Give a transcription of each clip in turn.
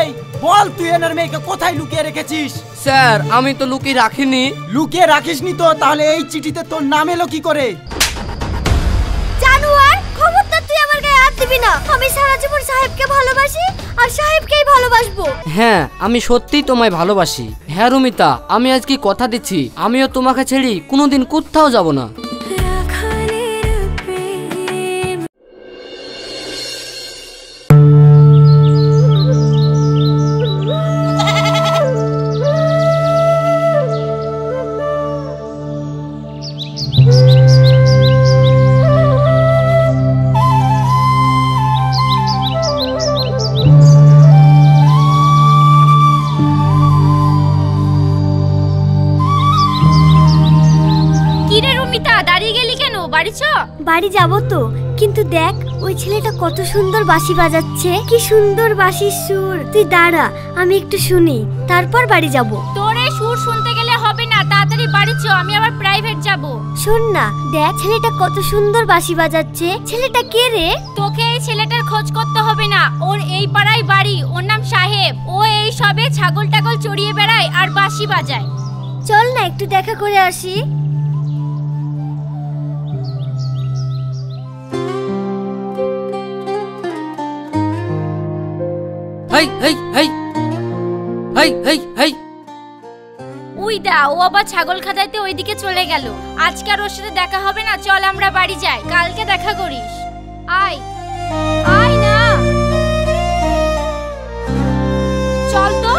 এই বল, তুই এনার মেয়েকে কোথায় লুকিয়ে রেখেছিস? স্যার আমি তো লুকিয়ে রাখিনি। লুকিয়ে রাখিসনি তো তাহলে এই চিঠিতে তোর নাম এলো কি করে? জানোয়ার, খবরদার তুই আমার গায়ে হাত দিবি না। আমি সারা জীবন সাহেবকে ভালোবাসি আর সাহেবকেই ভালোবাসবো। হ্যাঁ আমি সত্যিই তোমায় ভালোবাসি। হ্যাঁ রুমিতা, আমি আজকে কথা দিচ্ছি আমিও তোমাকে ছেড়ে কোনোদিন কোথাও যাব না। বাড়ি যাবো তো, কিন্তু দেখ ওই ছেলেটা কত সুন্দর বাঁশি বাজাচ্ছে, কি সুন্দর বাঁশির সুর। তুই দাঁড়া, আমি একটু শুনি, তারপর বাড়ি যাব। তোর এই সুর শুনতে গেলে হবে না, তাড়াতাড়ি বাড়ি চল, আমি আবার প্রাইভেট যাব। শোন না, দেখ ছেলেটা কত সুন্দর বাঁশি বাজাচ্ছে। ছেলেটা কে রে? তোকে এই ছেলেটার খোঁজ করতে হবে না, ওর এই পাড়ায় বাড়ি, ওর নাম সাহেব। ও এই সবে ছাগল টাগল চড়িয়ে বেড়ায় আর বাঁশি বাজায়। চল না একটু দেখা করে আসি। হেই হেই হেই হেই হেই হেই, উই দা, ও আবার ছাগল খাদাইতে ওইদিকে চলে গেল। আজকে আর ওর সাথে দেখা হবে না, চল আমরা বাড়ি যাই, কালকে দেখা করিস। আয় আয় না, চল তো।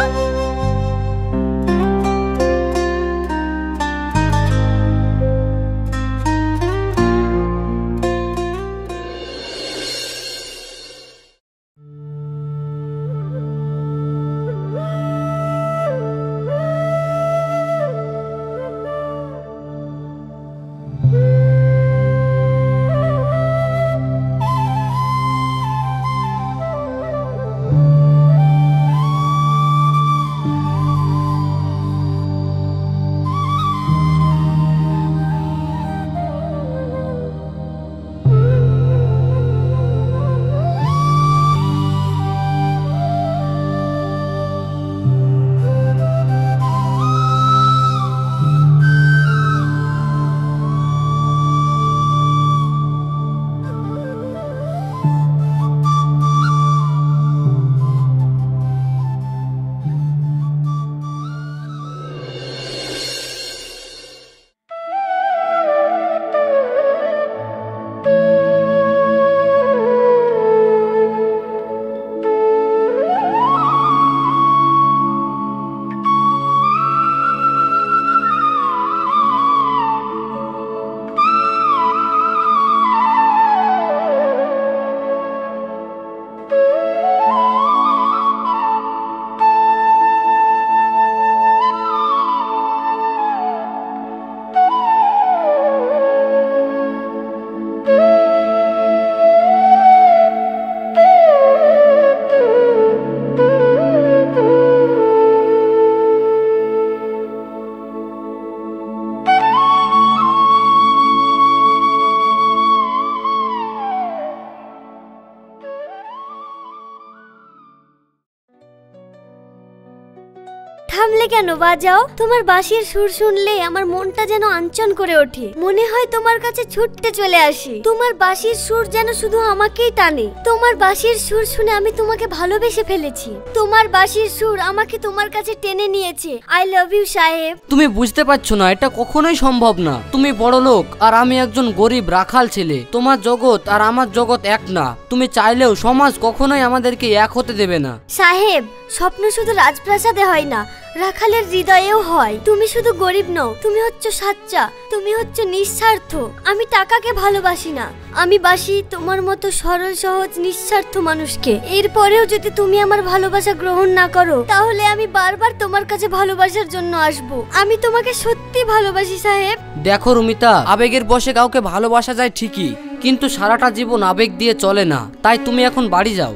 থামলে কেন? বাজাও। তোমার বাঁশির সুর শুনলে আমার মনটা যেন আঞ্চন করে ওঠে, মনে হয় তোমার কাছে ছুটতে চলে আসি। তোমার বাঁশির সুর যেন শুধু আমাকেই টানে। তোমার বাঁশির সুর শুনে আমি তোমাকে ভালোবেসে ফেলেছি। তোমার বাঁশির সুর আমাকে তোমার কাছে টেনে নিয়েছে। আই লাভ ইউ সাহেব। তুমি বুঝতে পারছো না, এটা কখনোই সম্ভব না। তুমি বড় লোক আর আমি একজন গরিব রাখাল ছেলে। তোমার জগৎ আর আমার জগৎ এক না। তুমি চাইলেও সমাজ কখনোই আমাদেরকে এক হতে দেবে না। সাহেব, স্বপ্ন শুধু রাজপ্রাসাদে হয় না, রাখালের হৃদয়েও হয়। তুমি শুধু গরিব নও, তুমি হচ্ছে সাচ্চা, তুমি হচ্ছে নিঃস্বার্থ। আমি টাকাকে ভালোবাসি না, আমি বাসি তোমার মতো সরল সহজ নিঃস্বার্থ মানুষকে। এরপরেও যদি তুমি আমার ভালোবাসা গ্রহণ না করো, তাহলে আমি বারবার তোমার কাছে ভালোবাসার জন্য আসব। আমি তোমাকে সত্যি ভালোবাসি সাহেব। দেখো রুমিতা, আবেগের বশে কাউকে ভালোবাসা যায় ঠিকই, কিন্তু সারাটা জীবন আবেগ দিয়ে চলে না। তাই তুমি এখন বাড়ি যাও।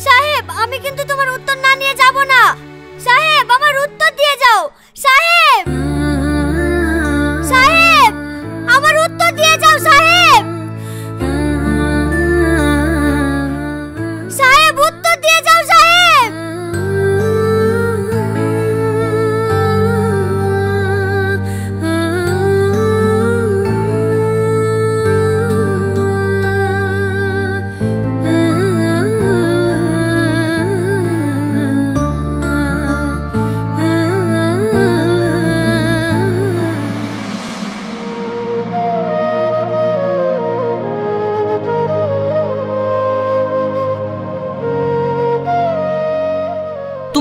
সাহেব, আমি কিন্তু তোমার উত্তর না নিয়ে যাব না। সাহেব, আমার উত্তর দিয়ে যাও। সাহেব, সাহেব, আমার উত্তর দিয়ে যাও। সাহেব, সাহেব, উত্তর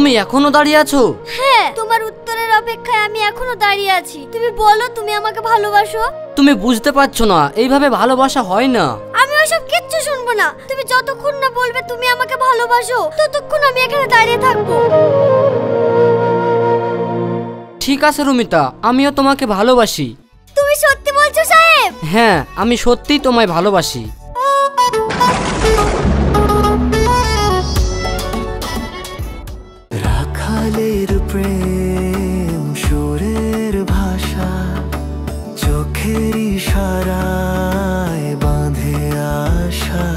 তুমি এখনো দাঁড়িয়ে আছো? হ্যাঁ, তোমার উত্তরের অপেক্ষায় আমি এখনো দাঁড়িয়ে আছি। তুমি বলো তুমি আমাকে ভালোবাসো। তুমি বুঝতে পারছো না, এইভাবে ভালোবাসা হয় না। আমি ওসব কিচ্ছু শুনবো না। তুমি যতক্ষণ না বলবে তুমি আমাকে ভালোবাসো, ততক্ষণ আমি এখানে দাঁড়িয়ে থাকবো। ঠিক আছে রুমিতা, আমিও তোমাকে ভালোবাসি। তুমি সত্যি বলছো সাহেব? হ্যাঁ, আমি সত্যিই তোমায় ভালোবাসি। রাখালের প্রেম সুরের ভাষা, চোখের ইশারায় বাঁধে আশা,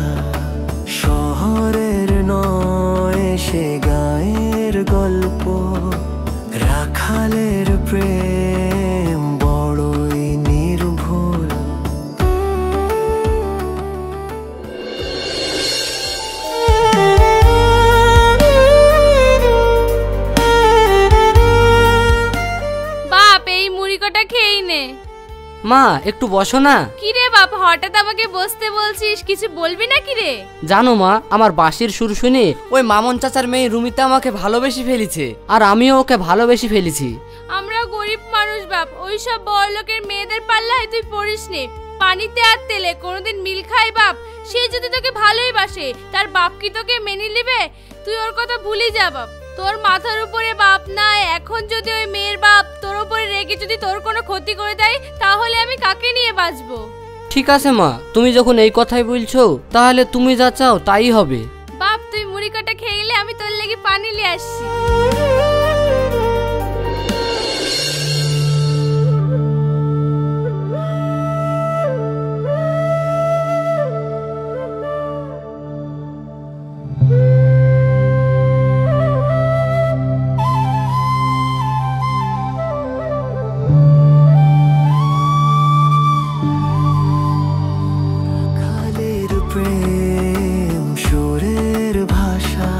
শহরের নয় সে গায়ের গল্প। রাখালের প্রেম বড়ই নির্ভুল। বাপ এই মুড়ি কটা খেয়ে নে। মা একটু বসো না। কি রে বাপ, হঠাৎ আমাকে বসতে বলছিস, কিছু বলবি না কি রে? জানো মা, আমার বাঁশির সুর শুনে ওই মামন চাচার মেয়ে রুমিতা আমাকে ভালোবেসে ফেলেছে, আর আমিও ওকে ভালোবেসে ফেলেছি। আমরা গরিব মানুষ বাপ, ওইসব বড়লোকের মেয়েদের পাল্লায় তুই পড়িস নে। পানিতে আর তেলে কোনোদিন মিল খাই বাপ। সে যদি তোকে ভালোই বাসে, তার বাপ কি তোকে মেনে নেবে? তুই ওর কথা ভুলি যা বাপ। তোর মাথার উপরে বাপ নাই, এখন যদি ওই মেয়ের বাপ তোর উপরে রেগে যদি তোর কোনো ক্ষতি করে দেয়, তাহলে আমি কাকে নিয়ে বাঁচবো? ঠিক আছে মা, তুমি যখন এই কথাই বলছো, তাহলে তুমি যা চাও তাই হবে। বাপ তুই মুড়ি কাটা খেয়ে গেলে আমি তোর লেগে পানি নিয়ে আসছি। রাখালের প্রেম সুরের ভাষা,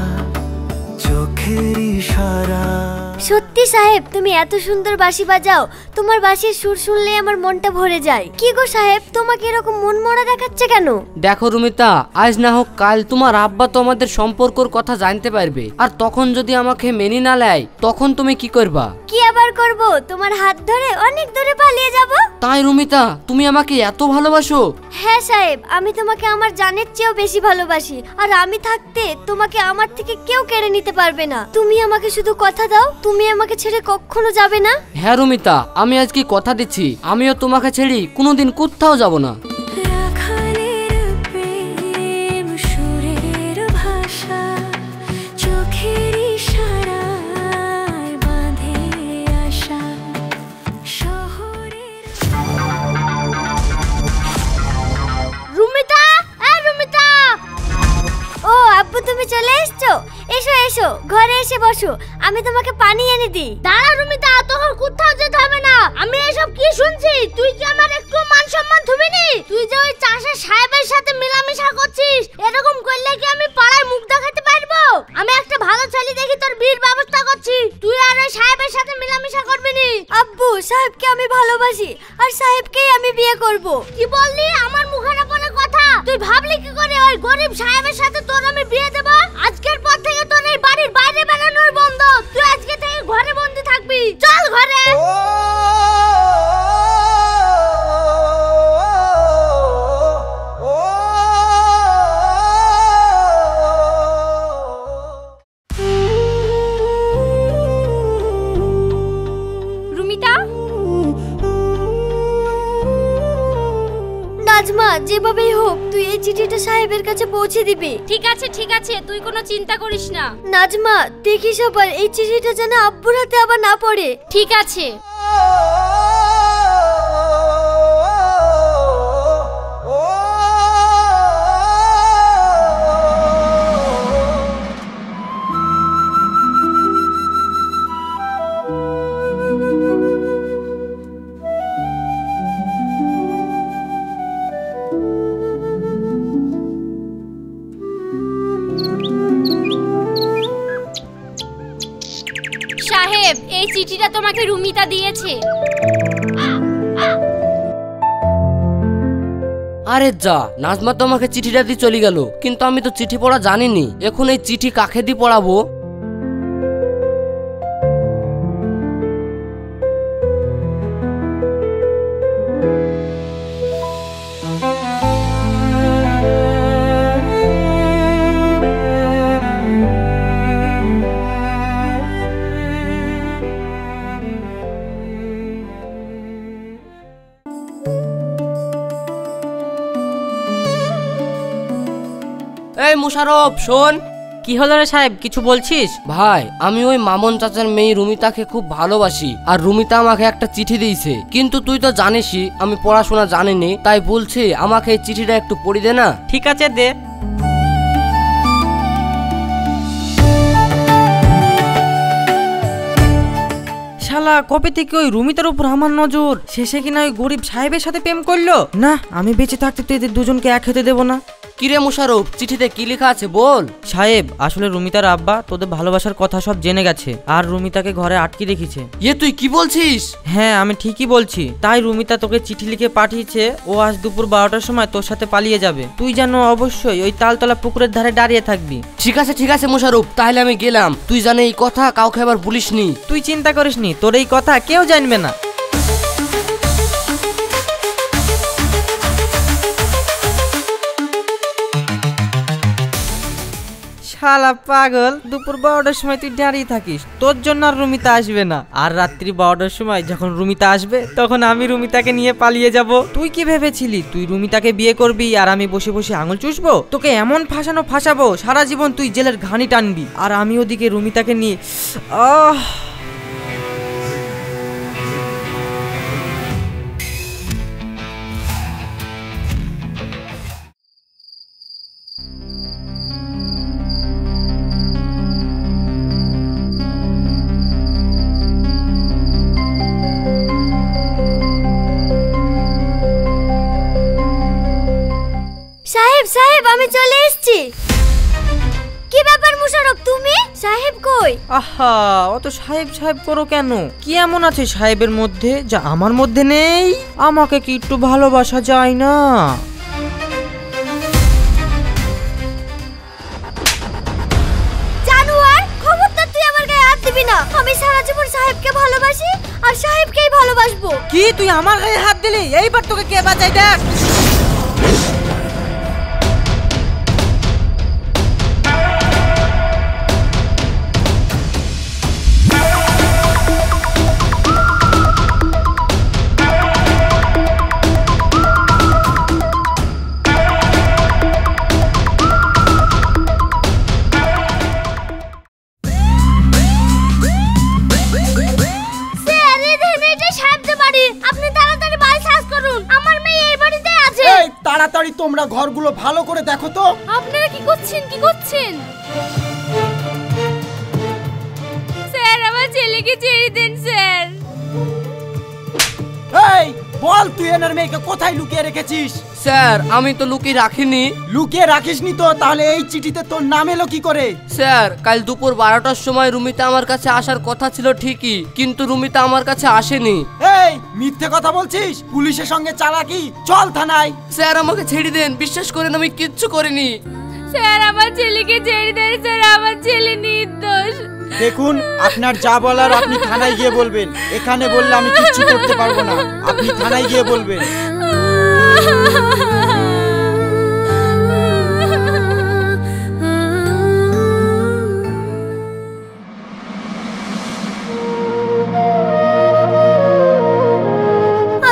চোখের ইশারা। সত্যি সাহেব, তুমি এত সুন্দর বাঁশি বাজাও। তোমার বাঁশির সুর শুনলে আমার মনটা ভরে যায়। কি গো সাহেব, তোমাকে এরকম মন মরা দেখাচ্ছে কেন? দেখো রুমিতা, আজ না হোক কাল তোমার আব্বা তো আমাদের সম্পর্কর কথা জানতে পারবে, আর তখন যদি আমাকে মেনে না নেয়, তখন তুমি কি করবা? কি আবার করব? তোমার হাত ধরে অনেক দূরে পালিয়ে যাব। তাই রুমিতা, তুমি আমাকে এত ভালোবাসো? হ্যাঁ সাহেব, আমি তোমাকে আমার জানের চেয়েও বেশি ভালোবাসি। আর আমি থাকতে তোমাকে আমার থেকে কেউ কেড়ে নিতে পারবে না। তুমি আমাকে শুধু কথা দাও, তুমি আমাকে ছেড়ে কখনো যাবে না। হ্যাঁ রুমিতা, আমি আজকে কথা দিচ্ছি, আমিও তোমাকে ছেড়ে কোনোদিন কোথাও যাব না। রাখালের প্রেম সুরের ভাষা, চোখের ইশারায় বাঁধে আশা, শহরের। রুমিতা, রুমিতা! ও আব্বু, তুমি চলে এসছো? এসো এসো, ঘরে এসে বসো, আমি তোমাকে পানি এনে দিই। দাঁড়া রুমিতা, তোর কোথাও যেতে হবে না। আমি এসব কি শুনছি? তুই কি আমার একটু মান সম্মান ধুবিনি? তুই যে ওই চাষা সাহেবের সাথে মেলামেশা করছিস, এরকম করলে কি আমি পাড়ায় মুখ দেখাতে পারবো? আমি একটা ভালো ছেলে দেখি তোর বিয়ের ব্যবস্থা করছি, তুই আর ওই সাহেবের সাথে মেলামেশা করবি নি। আব্বু, সাহেবকে আমি ভালোবাসি, আর সাহেবকেই আমি বিয়ে করব। কি বললি? আমার মুখের উপরে কথা। তুই ভাবলি কি করে ওই গরিব সাহেবের সাথে তোর আমি বিয়ে দেব? আজকের পর থেকে তোর এই বাড়ির বাইরে বেরোনোর বন্ধ। তুই আজকে থেকে ঘরে বন্দি থাকবি। চল ঘরে। রুমিতা, নাজমা, যেভাবেই হোক তুই এই চিঠিটা সাহেবের কাছে পৌঁছে দিবি। ঠিক আছে ঠিক আছে, তুই কোনো চিন্তা করিস না। নাজমা, দেখিস আবার এই চিঠিটা যেন আব্বুর হাতে আবার না পড়ে। ঠিক আছে। সাহেব, এই চিঠিটা তোমাকে রুমিতা দিয়েছে। আরে যা, নাজমা তো আমাকে চিঠিটা দিয়ে চলে গেল, কিন্তু আমি তো চিঠি পড়া জানিনি। এখন এই চিঠি কাকে দিয়ে পড়াবো? মোশারফ শোন। কি হলো রে সাহেব, কিছু বলছিস? ভাই আমি ওই মামুন চাচার মেয়ে রুমিতাকে খুব ভালোবাসি, আর রুমিতা আমাকে একটা চিঠি দিয়েছে, কিন্তু তুই তো জানিসই আমি পড়াশোনা জানিনি, তাই বলছি আমাকে এই চিঠিটা একটু পড়ি দে না। ঠিক আছে দে। শালা কবে থেকে ওই রুমিতার উপর আমার নজর, শেষে কিনা ওই গরিব সাহেবের সাথে প্রেম করলো। না, আমি বেঁচে থাকতে তো এদের দুজনকে এক হতে দেবো না। কিরে মোশারফ, চিঠিতে কি লেখা আছে বল। সাহেব, আসলে রুমিতার আব্বা তোদের ভালোবাসার কথা সব জেনে গেছে, আর রুমিতাকে ঘরে আটকে রেখেছে। তুই কি বলছিস? হ্যাঁ আমি ঠিকই বলছি। তাই রুমিতা তোকে চিঠি লিখে পাঠিয়েছে, ও আজ দুপুর 12টার সময় তোর সাথে পালিয়ে যাবে। তুই যেন অবশ্যই ওই তালতলা পুকুরের ধারে দাঁড়িয়ে থাকবি। ঠিক আছে মোশারফ, তাহলে আমি গেলাম। তুই জানে এই কথা কাউকে আবার বলিসনি। তুই চিন্তা করিস নি, তোর এই কথা কেউ জানবে না। শালা পাগল, দুপুর 12টার সময় তুই দাঁড়িয়ে থাকিস, তোর জন্য আর রুমিতা আসবে না। আর রাত্রি 12টার সময় যখন রুমিতা আসবে তখন আমি রুমিতাকে নিয়ে পালিয়ে যাব। তুই কি ভেবেছিলি তুই রুমিতাকে বিয়ে করবি আর আমি বসে বসে আঙুল চুষবো? তোকে এমন ফাঁসাবো সারা জীবন তুই জেলের ঘানি টানবি, আর আমি ওদিকে রুমিতাকে নিয়ে সাহেব আমি চলে এসেছি। কি ব্যাপার মোশারফ, তুমি? সাহেব কই? আহা, অত সাহেব করো কেন? কি এমন আছে সাহেবের মধ্যে যা আমার মধ্যে নেই? আমাকে কি একটু ভালোবাসা যায় না? জানোয়ার, খবরদার তুই আমার গায়ে হাত দিবি না। আমি সারা জীবন সাহেবকে ভালোবাসি আর সাহেবকেই ভালোবাসবো। কি তুই আমার গায়ে হাত দিলি? এইবার তোকে কে বাঁচাই দেখ। তাড়াতাড়ি তোমরা ঘরগুলো ভালো করে দেখো তো। আপনারা কি করছেন? স্যার আমার ছেলেকে ছেড়ে দেন স্যার। এই বল, তুই এনার মেয়েকে কোথায় লুকিয়ে রেখেছিস? স্যার আমি তো লুকিয়ে রাখিনি। লুকিয়ে রাখিসনি তো, তাহলে এই চিঠিতে তোর নাম এলো কি করে? স্যার কাল দুপুর 12টার সময় রুমিতা আমার কাছে আসার কথা ছিল ঠিকই, কিন্তু রুমিতা আমার কাছে আসেনি। এই মিথ্যে কথা বলছিস, পুলিশের সঙ্গে চালাকি, চল থানায়। স্যার আমাকে ছেড়ে দেন, বিশ্বাস করেন আমি কিচ্ছু করিনি। স্যার আমার ছেলেকে ছেড়ে দেন স্যার, আমার ছেলে নির্দোষ। দেখুন, আপনার যা বলার আপনি থানায় গিয়ে বলবেন। এখানে বললে আমি কিচ্ছু করতে পারবো না, আপনি থানায় গিয়ে বলবেন।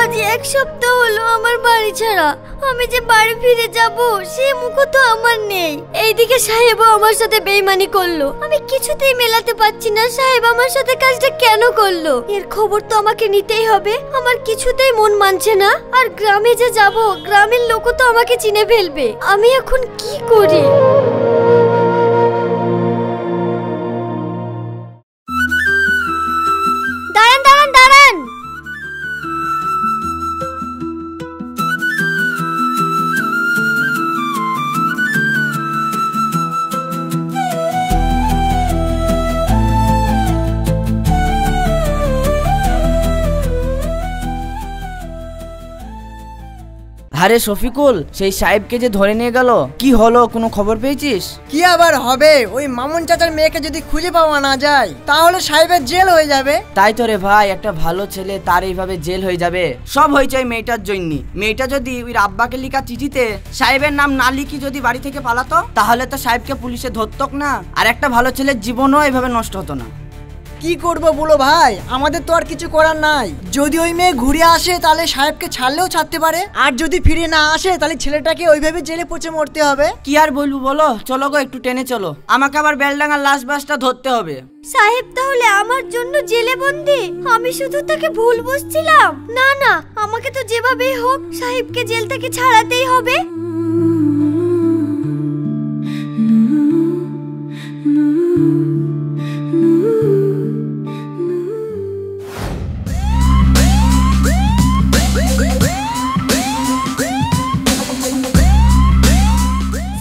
আজ এক সপ্তাহ হলো আমার বাড়ি ছাড়া। আমি যে বাড়ি ফিরে যাব সে মুখও তো আমার নেই। এইদিকে সাহেবও আমার সাথে বেইমানি করলো। আমি কিছুতেই মেলাতে পারছি না সাহেব আমার সাথে কাজটা কেন করলো। এর খবর তো আমাকে নিতেই হবে। আমার কিছুতেই মন মানছে না। আর গ্রামে যে যাব, গ্রামের লোকও তো আমাকে চিনে ফেলবে। আমি এখন কি করি? দাঁড়ান। আরে শফিকুল, সেই সাহেবকে যে ধরে নিয়ে গেল, কি হলো কোনো খবর পেয়েছিস? কি আবার হবে, ওই মামুন চাচার মেয়েকে যদি খুঁজে পাওয়া না যায় তাহলে সাহেবের জেল হয়ে যাবে। তাই তো রে ভাই, একটা ভালো ছেলে তার এইভাবে জেল হয়ে যাবে। সব হয়েছে ওই মেয়েটার জন্য। মেয়েটা যদি ওই আব্বাকে লেখা চিঠিতে সাহেবের নাম না লিখি যদি বাড়ি থেকে পালাতো, তাহলে তো সাহেবকে পুলিশে ধরতক না, আর একটা ভালো ছেলের জীবনও এভাবে নষ্ট হতো না। কি করব বলো ভাই, আমাদের তো আর কিছু করার নাই। যদি ওই মেয়ে ঘুরে আসে তাহলে সাহেবকে ছাড়লেও ছাড়তে পারে, আর যদি ফিরে না আসে তাহলে ছেলেটাকে ওইভাবে জেলে পচে মরতে হবে। কি আর বলবো বলো, চলো গো একটু টেনে চলো, আমাকে আবার বেলডাঙ্গার লাশ বাসটা ধরতে হবে। সাহেব তাহলে আমার জন্য জেলে বন্দি? আমি শুধু তাকে ভুল বুঝছিলাম। না না, আমাকে তো যেভাবে হোক সাহেবকে জেল থেকে ছাড়াতেই হবে।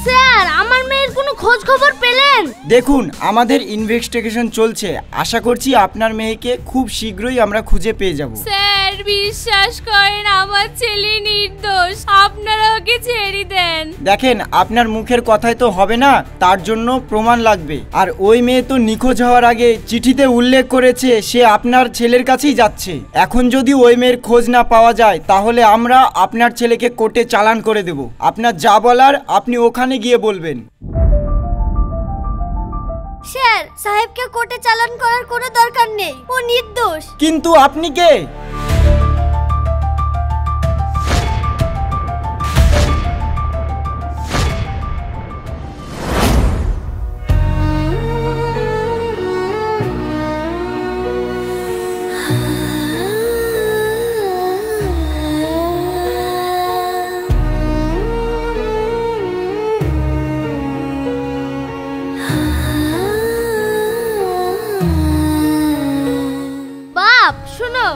স্যার, আমার মেয়ের কোনো খোঁজ খবর পেলেন? দেখুন, আমাদের ইনভেস্টিগেশন চলছে, আশা করছি আপনার মেয়েকে খুব শীঘ্রই আমরা খুঁজে পেয়ে যাব। স্যার, বিশ্বাস করেন আমার ছেলে নির্দোষ, আপনারা ওকে ছেড়ে দেন। দেখেন, আপনার মুখের কথাই তো হবে না, তার জন্য প্রমাণ লাগবে। আর ওই মেয়ে তো নিখোঁজ হওয়ার আগে চিঠিতে উল্লেখ করেছে সে আপনার ছেলের কাছেই যাচ্ছে। এখন যদি ওই মেয়ের খোঁজ না পাওয়া যায় তাহলে আমরা আপনার ছেলেকে কোর্টে চালান করে দেব। আপনার যা বলার আপনি ওখানে গিয়ে বলবেন। স্যার, সাহেবকে কোর্টে চালান করার কোনো দরকার নেই, ও নির্দোষ। কিন্তু আপনি কে? বাপ শোনো,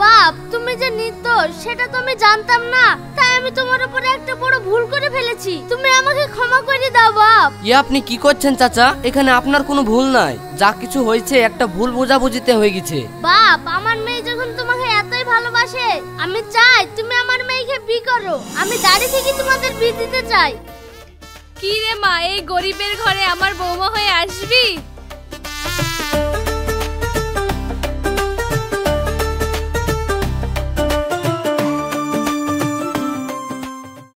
বাপ তুমি যে নির্দোষ সেটা তো আমি জানতাম না, তাই আমি তোমার উপরে একটা বড় ভুল করে ফেলেছি, তুমি আমাকে ক্ষমা করে দাও বাপ। আপনি কি করছেন চাচা? এখানে আপনার কোনো ভুল নাই, যা কিছু হয়েছে একটা ভুল বোঝাবুঝিতে হয়ে গেছে। বাপ, আমার মেয়ে যখন তোমাকে এতই ভালোবাসে, আমি চাই তুমি আমার মেয়েকে বিয়ে করো। আমি দাঁড়িয়ে থেকে তোমাদের বিয়ে দিতে চাই। কি রে মা, এই গরিবের ঘরে আমার বৌমা হয়ে আসবি?